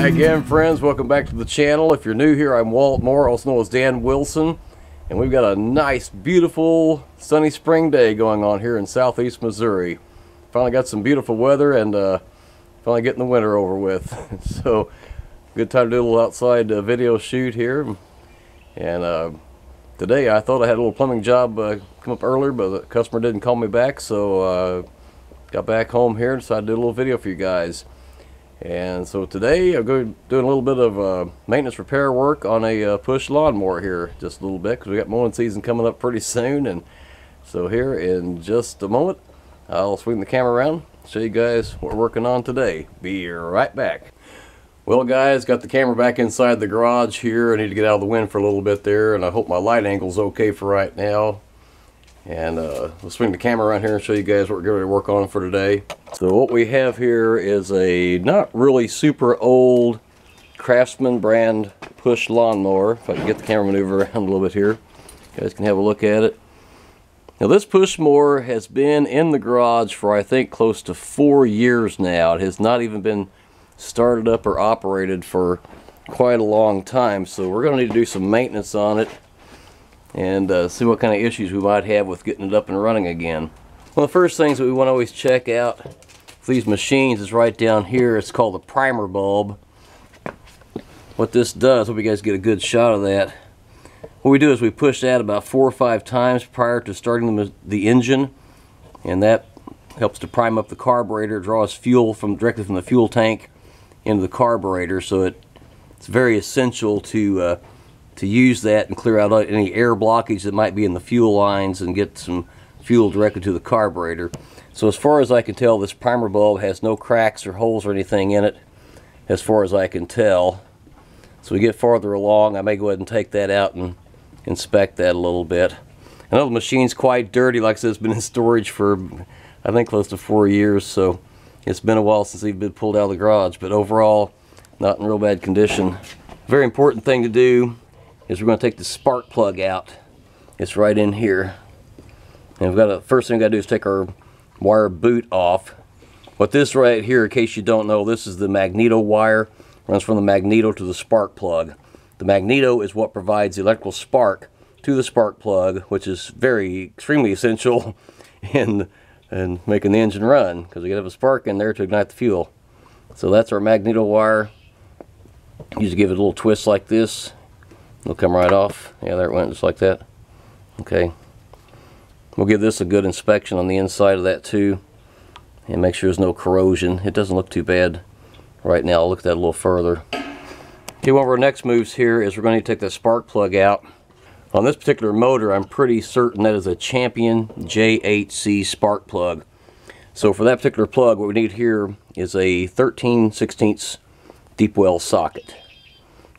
Hi again, friends. Welcome back to the channel. If you're new here, I'm Walt Moore, also known as Dan Wilson, and we've got a nice, beautiful, sunny spring day going on here in southeast Missouri. Finally got some beautiful weather and finally getting the winter over with. So, good time to do a little outside video shoot here. And today I thought I had a little plumbing job come up earlier, but the customer didn't call me back, so got back home here and decided to do a little video for you guys. And so today I'm going to be doing a little bit of maintenance repair work on a push lawnmower here, just a little bit, because we got mowing season coming up pretty soon. And so here in just a moment I'll swing the camera around, show you guys what we're working on today. Be right back. Well guys, got the camera back inside the garage here. I need to get out of the wind for a little bit there, and I hope my light angle's okay for right now. And we'll swing the camera around here and show you guys what we're going to work on for today. So what we have here is a not really super old Craftsman brand push lawnmower. If I can get the camera maneuver around a little bit here, you guys can have a look at it. Now this push mower has been in the garage for I think close to 4 years now. It has not even been started up or operated for quite a long time. So we're going to need to do some maintenance on it and see what kind of issues we might have with getting it up and running again. One of the first things that we want to always check out for these machines is right down here. It's called the primer bulb. What this does, hope you guys get a good shot of that. What we do is we push that about 4 or 5 times prior to starting the engine, and that helps to prime up the carburetor, draws fuel directly from the fuel tank into the carburetor. So it's very essential to use that and clear out any air blockage that might be in the fuel lines and get some fuel directly to the carburetor. So as far as I can tell, this primer bulb has no cracks or holes or anything in it, as far as I can tell. So we get farther along, I may go ahead and take that out and inspect that a little bit. I know the machine's quite dirty. Like I said, it's been in storage for I think close to 4 years, so it's been a while since it's been pulled out of the garage, but overall not in real bad condition. Very important thing to do is we're going to take the spark plug out. It's right in here. And first thing we got to do is take our wire boot off. What this right here, in case you don't know, this is the magneto wire. Runs from the magneto to the spark plug. The magneto is what provides the electrical spark to the spark plug, which is extremely essential in making the engine run, because we got to have a spark in there to ignite the fuel. So that's our magneto wire. You just give it a little twist like this. It'll come right off. Yeah, there it went, just like that. Okay. We'll give this a good inspection on the inside of that too, and make sure there's no corrosion. It doesn't look too bad right now. I'll look at that a little further. Okay, one of our next moves here is we're going to take that spark plug out. On this particular motor, I'm pretty certain that is a Champion J8C spark plug. So for that particular plug, what we need here is a 13/16 deep well socket.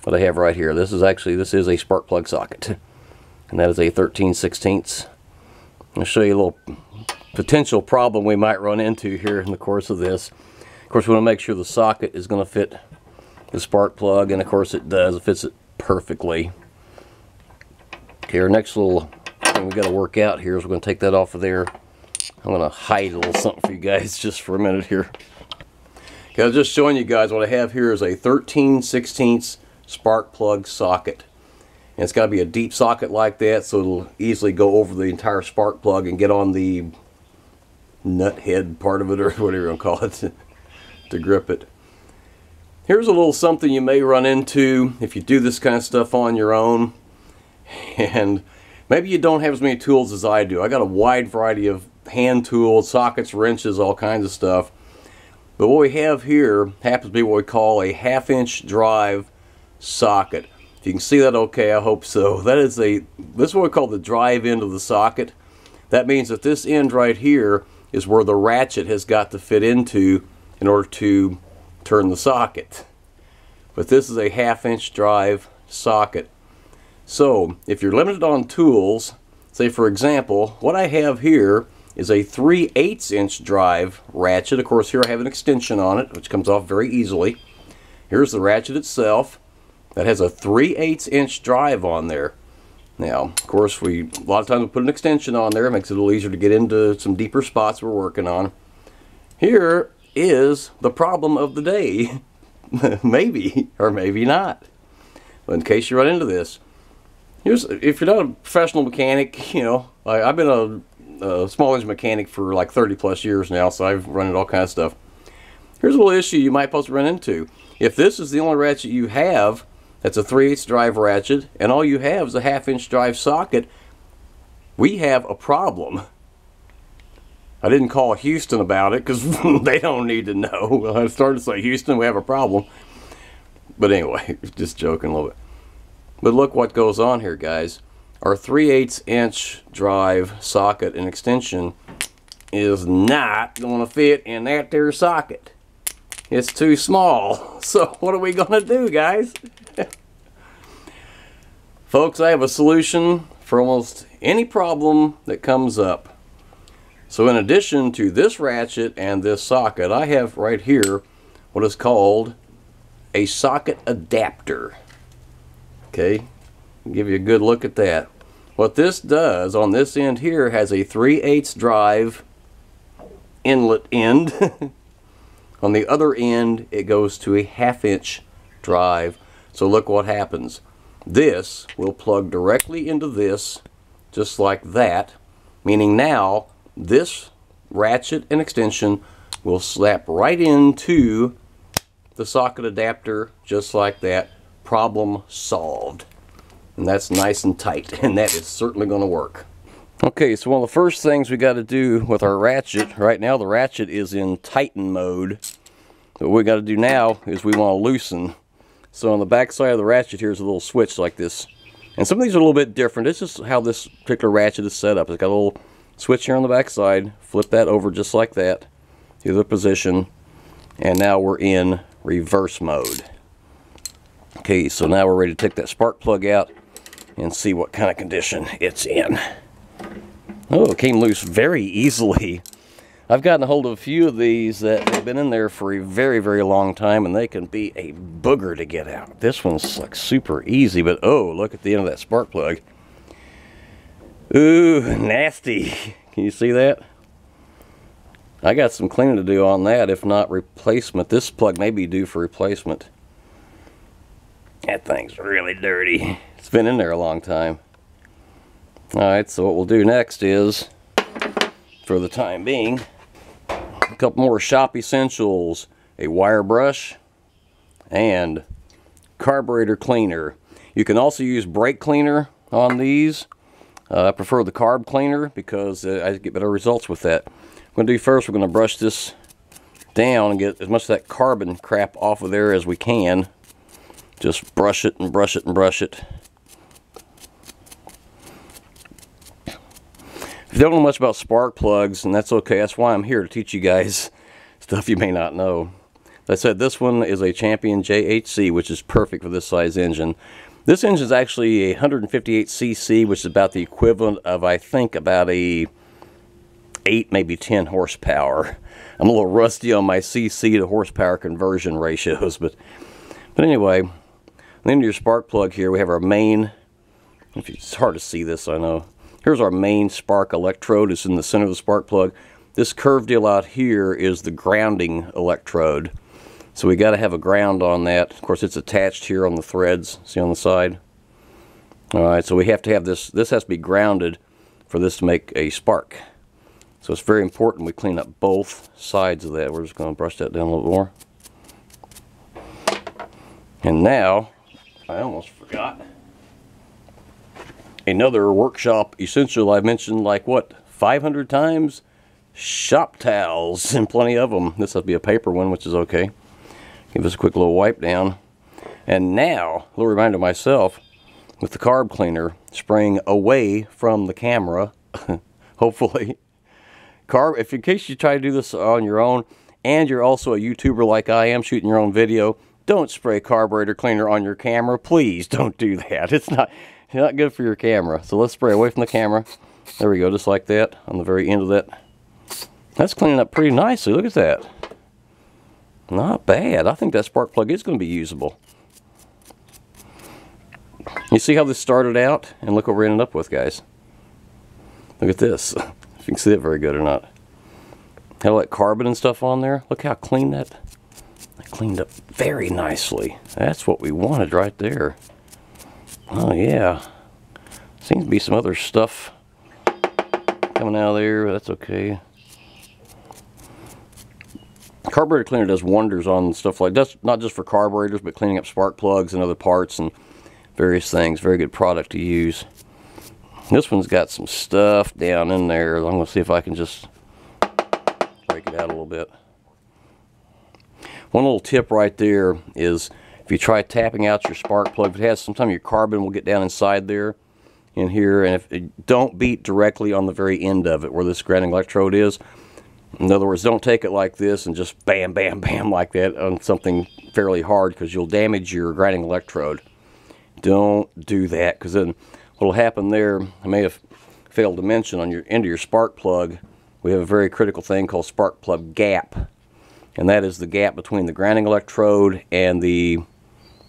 What I have right here. This is a spark plug socket, and that is a 13/16. I'll show you a little potential problem we might run into here in the course of this. Of course, we want to make sure the socket is going to fit the spark plug, and of course it does. It fits it perfectly. Okay, our next little thing we got to work out here is we're going to take that off of there. I'm going to hide a little something for you guys just for a minute here. Okay, I'm just showing you guys what I have here is a 13/16 spark plug socket, and it's got to be a deep socket like that so it'll easily go over the entire spark plug and get on the nut head part of it, or whatever you want to call it, to grip it. Here's a little something you may run into if you do this kind of stuff on your own, and maybe you don't have as many tools as I do. I got a wide variety of hand tools, sockets, wrenches, all kinds of stuff. But what we have here happens to be what we call a 1/2" drive socket. If you can see that okay, I hope so. This is what we call the drive end of the socket. That means that this end right here is where the ratchet has got to fit into in order to turn the socket. But this is a 1/2" drive socket. So if you're limited on tools, say for example, what I have here is a 3/8" drive ratchet. Of course, here I have an extension on it, which comes off very easily. Here's the ratchet itself. That has a 3/8" drive on there. Now, of course, a lot of times we put an extension on there. It makes it a little easier to get into some deeper spots we're working on. Here is the problem of the day. Maybe, or maybe not. But in case you run into this, if you're not a professional mechanic, you know, I've been a small engine mechanic for like 30 plus years now, so I've run into all kinds of supposed stuff. Here's a little issue you might supposed to run into. If this is the only ratchet you have, that's a 3/8 drive ratchet, and all you have is a 1/2 inch drive socket, we have a problem. I didn't call Houston about it because they don't need to know. I started to say, Houston, we have a problem. But anyway, just joking a little bit. But look what goes on here, guys. Our 3/8 inch drive socket and extension is not going to fit in that there socket. It's too small. So what are we going to do, guys? Folks, I have a solution for almost any problem that comes up. So in addition to this ratchet and this socket, I have right here what is called a socket adapter. Okay, I'll give you a good look at that. What this does on this end here has a 3/8 drive inlet end. On the other end it goes to a 1/2 inch drive. So look what happens. This will plug directly into this just like that, meaning now this ratchet and extension will slap right into the socket adapter just like that. Problem solved. And that's nice and tight, and that is certainly going to work. Okay, so one of the first things we got to do with our ratchet, right now the ratchet is in tighten mode. What we got to do now is we want to loosen. So on the back side of the ratchet here is a little switch like this. And some of these are a little bit different. It's just how this particular ratchet is set up. It's got a little switch here on the back side. Flip that over just like that to the position. And now we're in reverse mode. Okay, so now we're ready to take that spark plug out and see what kind of condition it's in. Oh, it came loose very easily. I've gotten a hold of a few of these that have been in there for a very, very long time, and they can be a booger to get out. This one's like super easy, but oh, look at the end of that spark plug. Ooh, nasty. Can you see that? I got some cleaning to do on that, if not replacement. This plug may be due for replacement. That thing's really dirty. It's been in there a long time. Alright, so what we'll do next is, for the time being, a couple more shop essentials. A wire brush and carburetor cleaner. You can also use brake cleaner on these. I prefer the carb cleaner because I get better results with that. What I'm going to do first, we're going to brush this down and get as much of that carbon crap off of there as we can. Just brush it and brush it and brush it. If you don't know much about spark plugs, and that's okay, that's why I'm here, to teach you guys stuff you may not know. As I said, this one is a Champion JHC, which is perfect for this size engine. This engine is actually a 158cc, which is about the equivalent of, I think, about a 8, maybe 10 horsepower. I'm a little rusty on my cc to horsepower conversion ratios, but anyway, then your spark plug here, we have our main, it's hard to see this, I know. Here's our main spark electrode. It's in the center of the spark plug. This curved deal out here is the grounding electrode. So we got to have a ground on that. Of course, it's attached here on the threads, see on the side. Alright, so we have to have this has to be grounded for this to make a spark. So it's very important we clean up both sides of that. We're just going to brush that down a little more. And now, I almost forgot, another workshop essential I've mentioned like, what, 500 times? Shop towels, and plenty of them. This will be a paper one, which is okay. Give us a quick little wipe down. And now, a little reminder to myself, with the carb cleaner, spraying away from the camera, hopefully. If in case you try to do this on your own, and you're also a YouTuber like I am, shooting your own video, don't spray carburetor cleaner on your camera. Please don't do that. It's not good for your camera. So let's spray away from the camera. There we go, just like that, on the very end of that. That's cleaning up pretty nicely. Look at that. Not bad. I think that spark plug is going to be usable. You see how this started out? And look what we're ending up with, guys. Look at this. If you can see it very good or not. Had all that carbon and stuff on there. Look how clean that Cleaned up very nicely. That's what we wanted right there. Oh yeah. Seems to be some other stuff coming out of there, but that's okay. Carburetor cleaner does wonders on stuff like that, not just for carburetors, but cleaning up spark plugs and other parts and various things. Very good product to use. This one's got some stuff down in there. I'm going to see if I can just break it out a little bit. One little tip right there is if you try tapping out your spark plug, if it has, sometimes your carbon will get down inside there, in here, and if it, don't beat directly on the very end of it where this grounding electrode is. In other words, don't take it like this and just bam, bam, bam like that on something fairly hard, because you'll damage your grounding electrode. Don't do that, because then what will happen there, I may have failed to mention, on your end of your spark plug, we have a very critical thing called spark plug gap. And that is the gap between the grounding electrode and the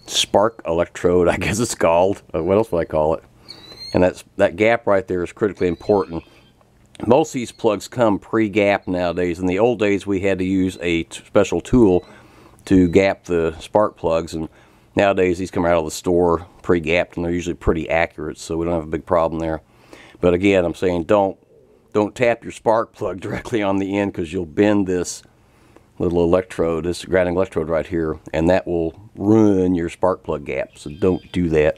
spark electrode, I guess it's called. What else would I call it? And that gap right there is critically important. Most of these plugs come pre-gapped nowadays. In the old days, we had to use a special tool to gap the spark plugs, and nowadays these come out of the store pre-gapped, and they're usually pretty accurate, so we don't have a big problem there. But again, I'm saying don't tap your spark plug directly on the end, because you'll bend this little electrode, this grounding electrode right here, and that will ruin your spark plug gap, so don't do that.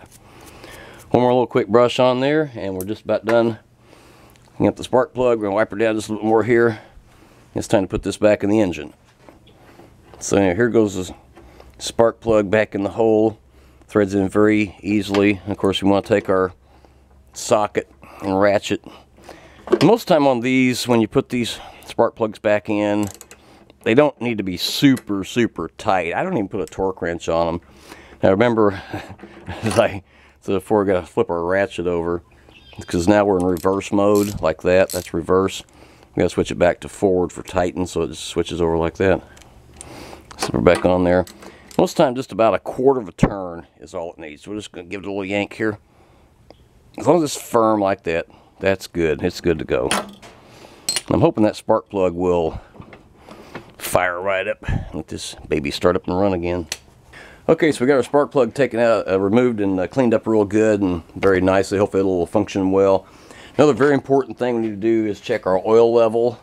One more little quick brush on there, and we're just about done. Get the spark plug, we're going to wipe her down just a little more here. It's time to put this back in the engine. So here goes the spark plug back in the hole. Threads in very easily. And of course, we want to take our socket and ratchet. Most of the time on these, when you put these spark plugs back in, they don't need to be super, super tight. I don't even put a torque wrench on them. Now remember, so before we got to flip our ratchet over, because now we're in reverse mode, like that. That's reverse. We got to switch it back to forward for tighten, so it just switches over like that. Slip her back on there. Most of the time, just about a quarter of a turn is all it needs. So we're just going to give it a little yank here. As long as it's firm like that, that's good. It's good to go. I'm hoping that spark plug will fire right up. Let this baby start up and run again. Okay, so we got our spark plug taken out, removed and cleaned up real good and very nicely. Hopefully it'll function well. Another very important thing we need to do is check our oil level.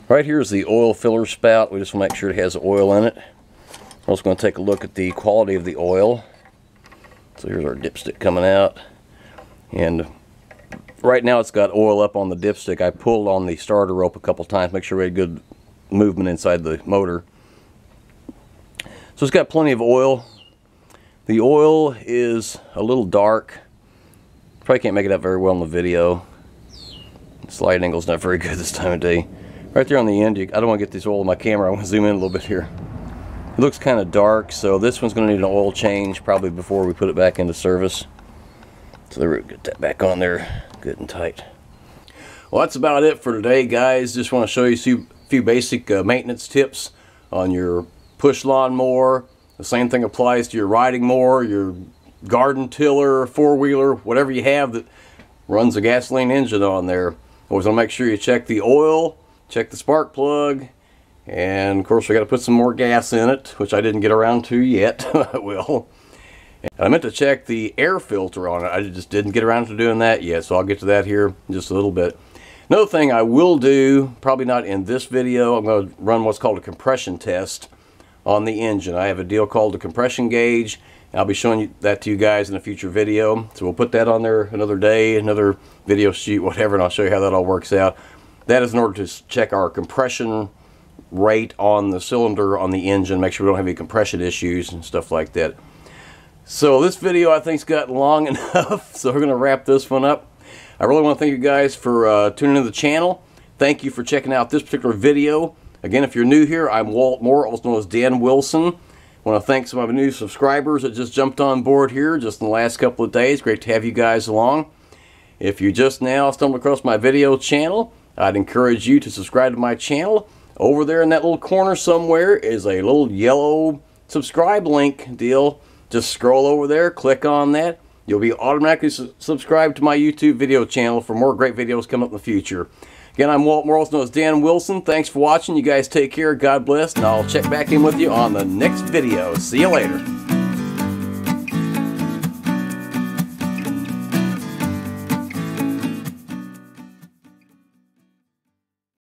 Right here is the oil filler spout. We just want to make sure it has oil in it. We're also going to take a look at the quality of the oil. So here's our dipstick coming out. And right now it's got oil up on the dipstick. I pulled on the starter rope a couple times, make sure we had good movement inside the motor. So it's got plenty of oil. The oil is a little dark. Probably can't make it out very well in the video. The slide angle's not very good this time of day. Right there on the end, I don't want to get this oil in my camera. I want to zoom in a little bit here. It looks kind of dark, so this one's going to need an oil change probably before we put it back into service. So there, we'll get that back on there good and tight. Well, that's about it for today, guys. Just want to show you a few basic maintenance tips on your push lawnmower. The same thing applies to your riding mower, your garden tiller, four-wheeler, whatever you have that runs a gasoline engine on there. Always want to make sure you check the oil, check the spark plug, and of course we got to put some more gas in it, which I didn't get around to yet. I will. And I meant to check the air filter on it. I just didn't get around to doing that yet, so I'll get to that here in just a little bit. Another thing I will do, probably not in this video, I'm going to run what's called a compression test on the engine. I have a deal called a compression gauge. I'll be showing you that to you guys in a future video. So we'll put that on there another day, another video shoot, whatever, and I'll show you how that all works out. That is in order to check our compression rate on the cylinder on the engine, make sure we don't have any compression issues and stuff like that. So this video I think's gotten long enough, so we're going to wrap this one up. I really want to thank you guys for tuning into the channel. Thank you for checking out this particular video. Again, if you're new here, I'm Walt Moore, also known as Dan Wilson. I want to thank some of my new subscribers that just jumped on board here just in the last couple of days. Great to have you guys along. If you just now stumbled across my video channel, I'd encourage you to subscribe to my channel. Over there in that little corner somewhere is a little yellow subscribe link deal. Just scroll over there, click on that. You'll be automatically subscribed to my YouTube video channel for more great videos coming up in the future. Again, I'm Walt Moore, also known as Dan Wilson. Thanks for watching. You guys take care. God bless. And I'll check back in with you on the next video. See you later.